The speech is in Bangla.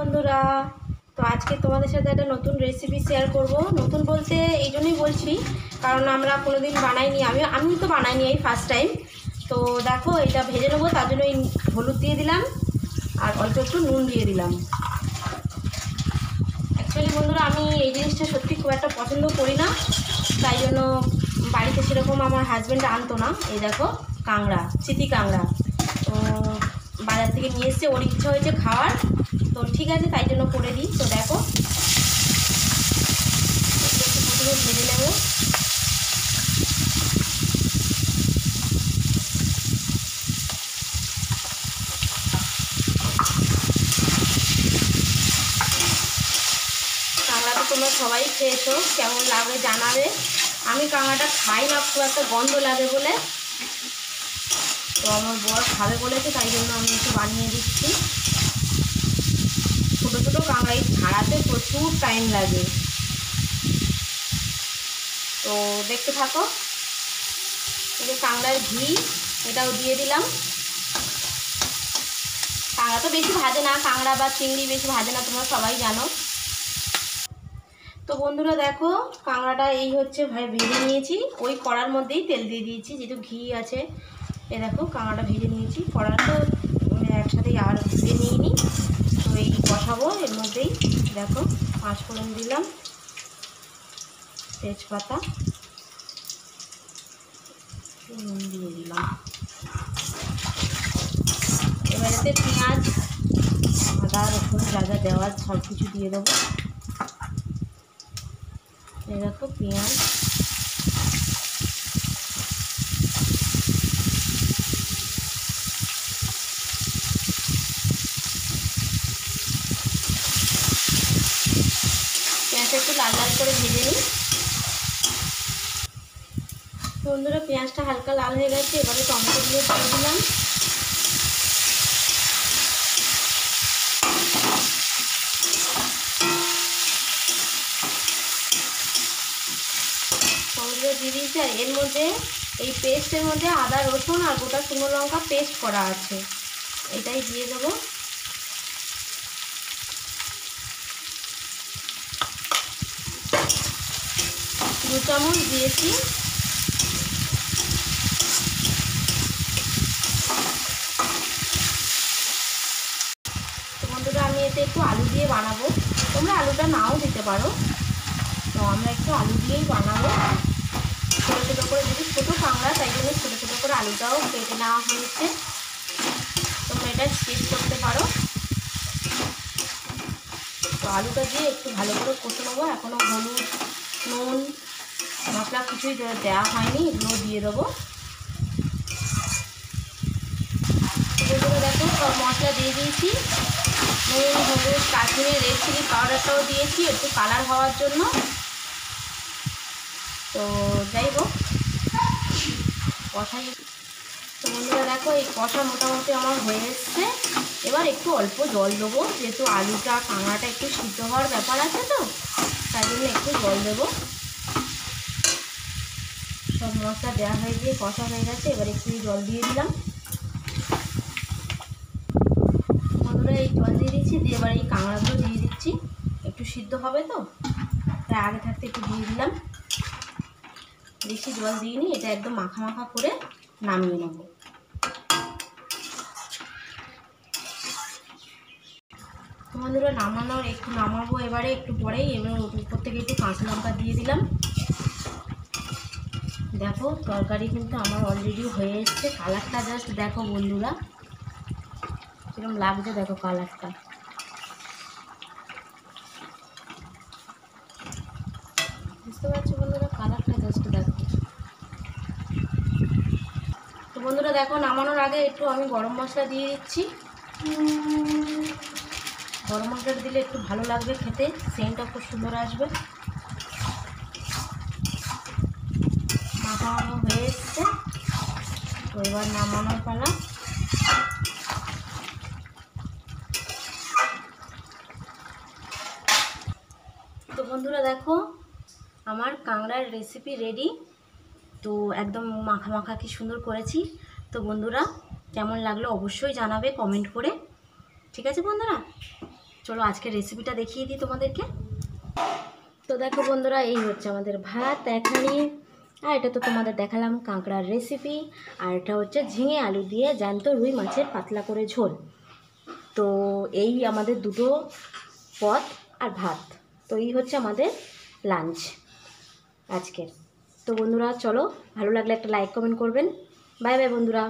বন্ধুরা, তো আজকে তোমাদের সাথে একটা নতুন রেসিপি শেয়ার করব। নতুন বলতে এই জন্যই বলছি কারণ আমরা কোনোদিন বানাইনি, আমি তো বানাইনি, এই ফার্স্ট টাইম। তো দেখো, এটা ভেজে নেবো, তার জন্য এই হলুদ দিয়ে দিলাম আর অল্প একটু নুন দিয়ে দিলাম। অ্যাকচুয়ালি বন্ধুরা, আমি এই জিনিসটা সত্যি খুব একটা পছন্দ করি না, তাই জন্য বাড়িতে সেরকম আমার হাজব্যান্ড আনতো না। এই দেখো কাঁকড়া, চিতি কাঁকড়া, তো বাজার থেকে নিয়ে এসছে, ওর ইচ্ছা হয়েছে খাওয়ার, তো ঠিক আছে তাই জন্য করে দিই। তো দেখো একটু প্রথমে ভেজে নেব। কাঁকড়া তো তোমরা সবাই খেয়েছো, কেমন লাগে জানাবে। আমি কাঁকড়াটা খাই না, খুব একটা গন্ধ লাগে বলে, তো আমার বর খাবে বলেছে, তাই জন্য আমি একটু বানিয়ে দিচ্ছি। ছোটো ছোটো কাঁকড়াই ছাড়াতে প্রচুর টাইম লাগে, তো দেখতে থাকো। এই যে কাঁকড়ার ঘি, এটাও দিয়ে দিলাম। কাঁকড়া তো বেশি ভাজে না, কাঁকড়া বা চিংড়ি বেশি ভাজে না, তোমরা সবাই জানো। তো বন্ধুরা দেখো, কাঁকড়াটা এই হচ্ছে ভেজে নিয়েছি, ওই কড়ার মধ্যেই তেল দিয়ে দিয়েছি, যেহেতু ঘি আছে। এ দেখো কাঁকড়াটা ভেজে নিয়েছি, কড়াটা একসাথেই আর ভেজে নিইনি। তো এই বসাবো, এর মধ্যেই দেখো পাঁচফোড়ন দিলাম, তেজপাতা দিয়ে দিলাম। এবারেতে পেঁয়াজ, আদা রসুন যা যা দেওয়ার সব কিছু দিয়ে দেবো। এই দেখো পেঁয়াজ, পেঁয়াজটা একটু লাল লাল করে ভেজে নিই। বন্ধুরা পেঁয়াজটা হালকা লাল হয়ে গেছে, এবারে টমেটোগুলো দিয়ে দিলাম। টমেটো দিয়ে দিয়েছি, আর এর মধ্যে এই পেস্টের মধ্যে আদা রসুন আর গোটা শুকনো লঙ্কা পেস্ট করা আছে, এটাই দিয়ে দেবো। দু চামচ দিয়েছি। তো বন্ধুরা আমি এতে একটু আলু দিয়ে বানাবো, তোমরা আলুটা নাও দিতে পারো, তো আমরা একটু আলু দিয়েই বানাবো। ছোটো ছোটো করে, যদি ছোটো কাঁকড়া তাই জন্য ছোটো ছোটো করে আলুটাও কেটে নেওয়া হয়েছে, তোমরা এটা স্কিপ করতে পারো। তো আলুটা দিয়ে একটু ভালো করে কষে নেবো। এখনও হলুদ নুন মশলা কিছুই দেওয়া হয়নি, এগুলো দিয়ে দেবো। এগুলো দেখো সব মশলা দিয়ে দিয়েছি, নুন হলুদ কাশ্মীরি রেড চিলি পাউডারটাও দিয়েছি একটু কালার হওয়ার জন্য। তো যাই হোক কষাই। তো বন্ধুরা দেখো এই কষা মোটামুটি আমার হয়ে এসছে। এবার একটু অল্প জল দেবো, যেহেতু আলুটা কাঁকড়াটা একটু সিদ্ধ হওয়ার ব্যাপার আছে, তো তাই জন্য একটু জল দেবো। সব মশলা দেওয়া হয়ে গিয়ে কষা হয়ে গেছে, এবার একটু জল দিয়ে দিলাম। বন্ধুরা এই জল দিয়ে দিচ্ছি, দিয়ে এবার এই কাঁকড়াগুলো দিয়ে দিচ্ছি, একটু সিদ্ধ হবে তো তাই আগে থাকতে একটু দিয়ে দিলাম। বেশি জল দিইনি, এটা একদম মাখা মাখা করে নামিয়ে নেব। বন্ধুরা নামাবো এবারে একটু পরেই, এবার উপর থেকে একটু কাঁচা লঙ্কা দিয়ে দিলাম। দেখো তরকারি কিন্তু আমার অলরেডি হয়ে এসছে, কালারটা জাস্ট দেখো বন্ধুরা কিরকম লাগছে, দেখো কালারটা। বুঝতে পারছো বন্ধুরা, কালারটা জাস্ট দেখো। তো বন্ধুরা দেখো নামানোর আগে একটু আমি গরম মশলা দিয়ে দিচ্ছি। গরম মশলাটা দিলে একটু ভালো লাগবে খেতে, সেন্টটা খুব সুন্দর আসবে। মাখানো হয়ে এসছে, তো এবার নামানোর পালা। তো বন্ধুরা দেখো আমার কাঁকড়ার রেসিপি রেডি, তো একদম মাখা মাখা কি সুন্দর করেছি। তো বন্ধুরা কেমন লাগলো অবশ্যই জানাবে কমেন্ট করে, ঠিক আছে বন্ধুরা। চলো আজকের রেসিপিটা দেখিয়ে দিই তোমাদেরকে। তো দেখো বন্ধুরা, এই হচ্ছে আমাদের ভাত এখানে, আর এটা তো তোমাদের দেখালাম কাঁকড়ার রেসিপি, আর এটা হচ্ছে ঝিঙে আলু দিয়ে জ্যান্ত রুই মাছের পাতলা করে ঝোল। তো এই আমাদের দুটো পদ আর ভাত, তো এই হচ্ছে আমাদের লাঞ্চ আজকের। তো বন্ধুরা চলো, ভালো লাগলে একটা লাইক কমেন্ট করবেন। বাই বাই বন্ধুরা।